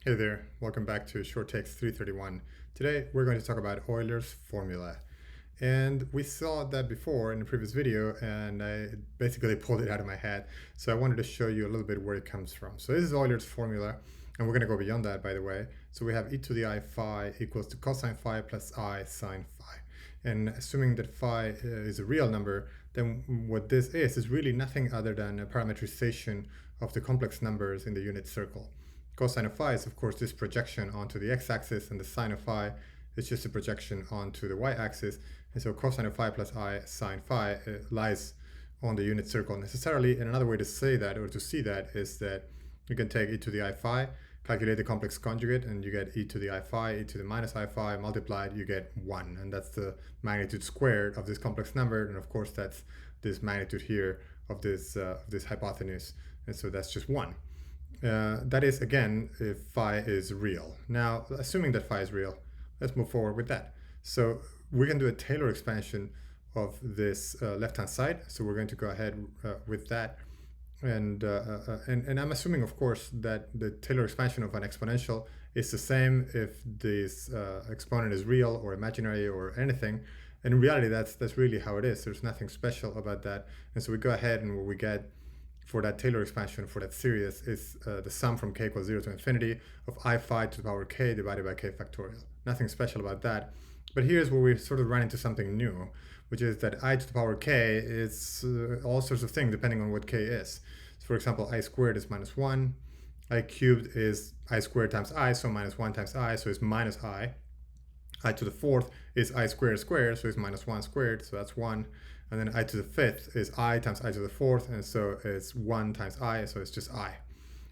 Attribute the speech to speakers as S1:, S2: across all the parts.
S1: Hey there, welcome back to Short Text 331. Today we're going to talk about Euler's formula. And we saw that before in the previous video, and I basically pulled it out of my head. So I wanted to show you a little bit where it comes from. So this is Euler's formula, and we're going to go beyond that, by the way. So we have e to the I phi equals to cosine phi plus I sine phi. And assuming that phi is a real number, then what this is really nothing other than a parametrization of the complex numbers in the unit circle. Cosine of phi is, of course, this projection onto the x-axis, and the sine of phi is just a projection onto the y-axis. And so cosine of phi plus I sine phi lies on the unit circle necessarily. And another way to say that, or to see that, is that you can take e to the I phi, calculate the complex conjugate, and you get e to the I phi, e to the minus I phi multiplied, you get 1. And that's the magnitude squared of this complex number. And of course, that's this magnitude here of this hypotenuse. And so that's just 1. That is, again, if phi is real. Now, assuming that phi is real, let's move forward with that. So we're going to do a Taylor expansion of this left-hand side. So we're going to go ahead with that. And I'm assuming, of course, that the Taylor expansion of an exponential is the same if this exponent is real or imaginary or anything. And in reality, that's really how it is. There's nothing special about that. And so we go ahead, and what we get for that Taylor expansion for that series is the sum from k equals 0 to infinity of I phi to the power k divided by k factorial. Nothing special about that. But here's where we sort of run into something new, which is that I to the power k is all sorts of things depending on what k is. So for example, I squared is minus 1. I cubed is I squared times I, so minus 1 times I, so it's minus I. I to the fourth is I squared squared, so it's minus 1 squared, so that's 1. And then I to the fifth is I times I to the fourth, and so it's 1 times I, so it's just I.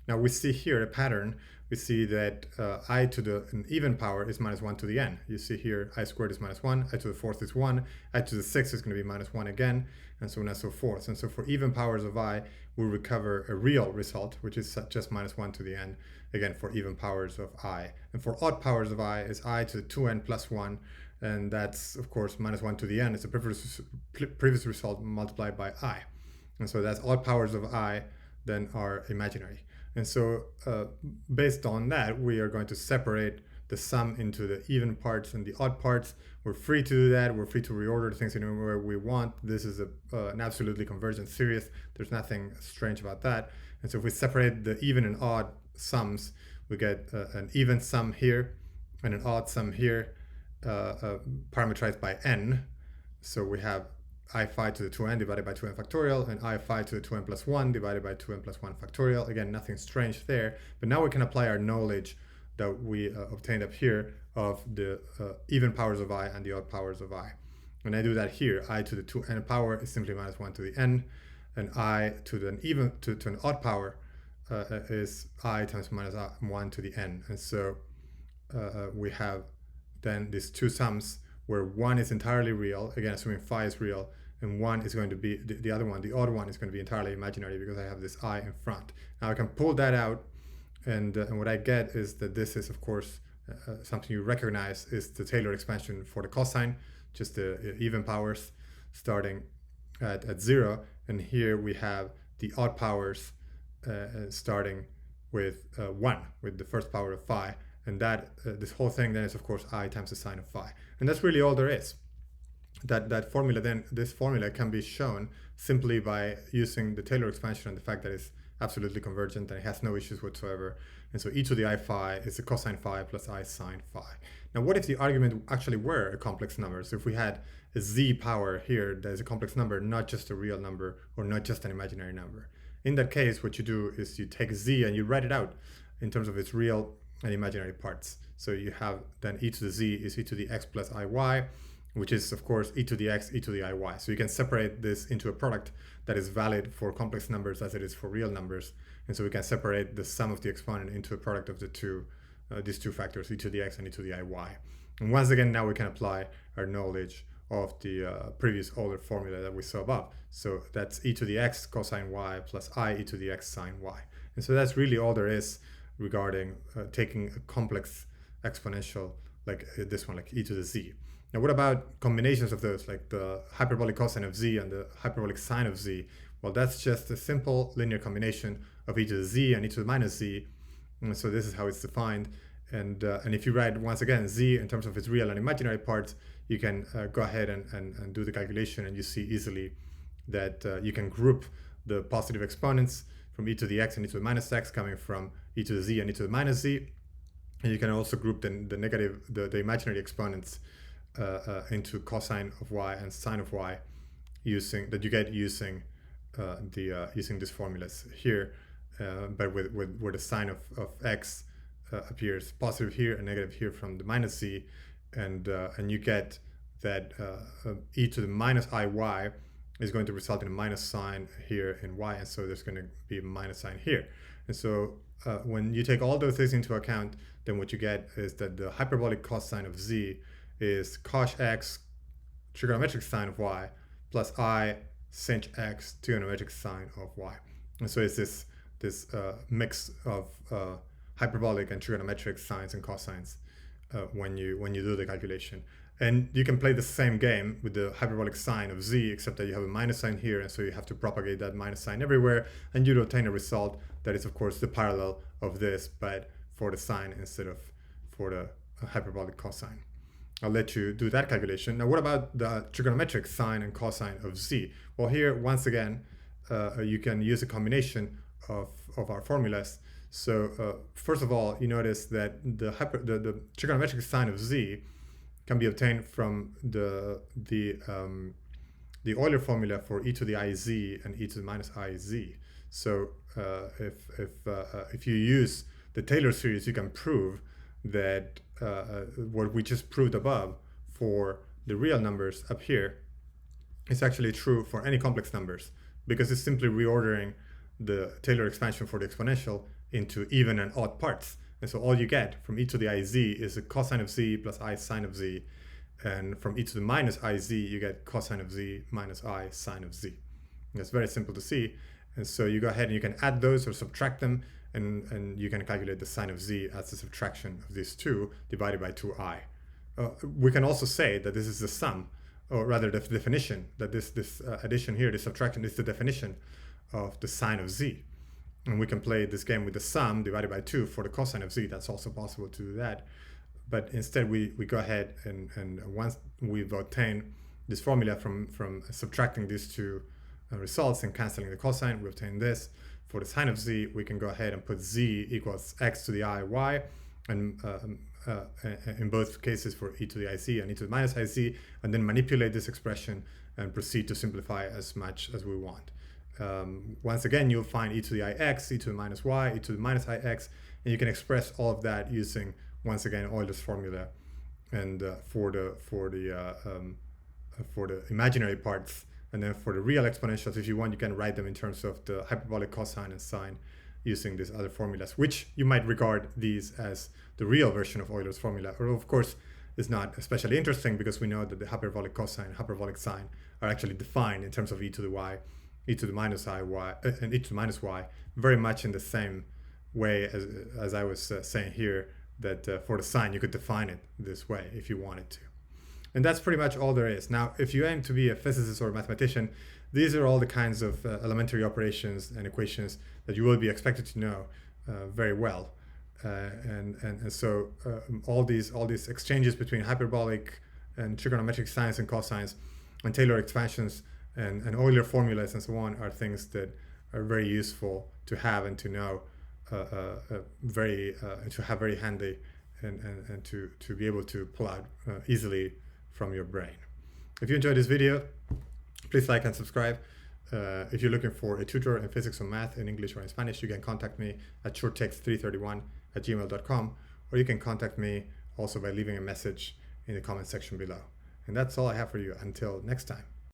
S1: Now we see here a pattern. We see that I to an even power is minus 1 to the n. You see here I squared is minus 1, I to the fourth is 1, I to the sixth is going to be minus 1 again, and so on and so forth. And so for even powers of I, we'll recover a real result, which is just minus 1 to the n, again, for even powers of I. And for odd powers of I is I to the 2n plus 1, and that's, of course, minus 1 to the n. It's a previous result multiplied by I. And so that's odd powers of I then are imaginary. And so based on that, we are going to separate the sum into the even parts and the odd parts. We're free to do that. We're free to reorder the things anywhere we want. This is an absolutely convergent series. There's nothing strange about that. And so if we separate the even and odd sums, we get an even sum here and an odd sum here, parameterized by n. So we have I phi to the 2n divided by 2n factorial, and I phi to the 2n plus 1 divided by 2n plus 1 factorial. Again, nothing strange there, but now we can apply our knowledge that we obtained up here of the even powers of I and the odd powers of I. When I do that here, I to the 2n power is simply minus 1 to the n, and I to an odd power is I times minus 1 to the n. And so we have then these two sums where one is entirely real, again assuming phi is real, and one is going to be, the other one, the odd one, is going to be entirely imaginary because I have this I in front. Now I can pull that out, and what I get is that this is, of course, something you recognize is the Taylor expansion for the cosine, just the even powers starting at 0, and here we have the odd powers starting with 1, with the first power of phi. And that this whole thing then is, of course, I times the sine of phi. And that's really all there is. That formula then, this formula can be shown simply by using the Taylor expansion and the fact that it's absolutely convergent and it has no issues whatsoever. And so e to the I phi is the cosine phi plus I sine phi. Now, what if the argument actually were a complex number? So if we had a z power here that is a complex number, not just a real number or not just an imaginary number. In that case, what you do is you take z and you write it out in terms of its real and imaginary parts. So you have then e to the z is e to the x plus iy, which is, of course, e to the x, e to the iy. So you can separate this into a product that is valid for complex numbers as it is for real numbers. And so we can separate the sum of the exponent into a product of the two, these two factors, e to the x and e to the iy. And once again, now we can apply our knowledge of the previous Euler formula that we saw above. So that's e to the x cosine y plus I e to the x sine y. And so that's really all there is regarding taking a complex exponential like this one, like e to the z. Now, what about combinations of those, like the hyperbolic cosine of z and the hyperbolic sine of z? Well, that's just a simple linear combination of e to the z and e to the minus z And so this is how it's defined. And if you write, once again, z in terms of its real and imaginary parts, you can go ahead and do the calculation, and you see easily that you can group the positive exponents from e to the x and e to the minus x coming from e to the z and e to the minus z. And you can also group the negative, the imaginary exponents into cosine of y and sine of y, using using these formulas here, but where the sign of x appears positive here and negative here from the minus z, and you get that e to the minus iy is going to result in a minus sign here in y, and so there's going to be a minus sign here. And so when you take all those things into account, then what you get is that the hyperbolic cosine of z is cos x trigonometric sine of y plus I sinh x trigonometric sine of y. And so it's this mix of hyperbolic and trigonometric sines and cosines when you do the calculation. And you can play the same game with the hyperbolic sine of z, except that you have a minus sign here, and so you have to propagate that minus sign everywhere, and you'd obtain a result that is, of course, the parallel of this, but for the sine instead of for the hyperbolic cosine. I'll let you do that calculation. Now, what about the trigonometric sine and cosine of z? Well, here, once again, you can use a combination of our formulas. So first of all, you notice that the trigonometric sine of z can be obtained from the Euler formula for e to the iz and e to the minus iz. So if you use the Taylor series, you can prove that what we just proved above for the real numbers up here is actually true for any complex numbers, because it's simply reordering the Taylor expansion for the exponential into even and odd parts. And so all you get from e to the iz is a cosine of z plus I sine of z. And from e to the minus iz, you get cosine of z minus I sine of z. And that's very simple to see. And so you go ahead and you can add those or subtract them, and you can calculate the sine of z as the subtraction of these two divided by 2i. We can also say that this is the sum, or rather the definition, that this addition here, this subtraction, is the definition of the sine of z. And we can play this game with the sum divided by 2 for the cosine of z. That's also possible to do that. But instead we go ahead and once we've obtained this formula from subtracting these two results and canceling the cosine, we obtain this. For the sine of z, we can go ahead and put z equals x to the I y, and in both cases for e to the iz and e to the minus iz, and then manipulate this expression and proceed to simplify as much as we want. Once again, you'll find e to the ix, e to the minus y, e to the minus ix, and you can express all of that using, once again, Euler's formula. And for the imaginary parts, and then for the real exponentials, if you want, you can write them in terms of the hyperbolic cosine and sine using these other formulas, which you might regard these as the real version of Euler's formula. Or of course, it's not especially interesting, because we know that the hyperbolic cosine and hyperbolic sine are actually defined in terms of e to the y, e to the minus I y, and e to the minus y, very much in the same way as I was saying here, that for the sine you could define it this way if you wanted to. And that's pretty much all there is. Now, if you aim to be a physicist or a mathematician, these are all the kinds of elementary operations and equations that you will be expected to know very well. And so all these exchanges between hyperbolic and trigonometric sines and cosines and Taylor expansions and Euler formulas and so on are things that are very useful to have and to know, to have very handy, and to be able to pull out easily from your brain. If you enjoyed this video, please like and subscribe. If you're looking for a tutor in physics or math in English or in Spanish, you can contact me at shorttext331@gmail.com, or you can contact me also by leaving a message in the comment section below. And that's all I have for you. Until next time.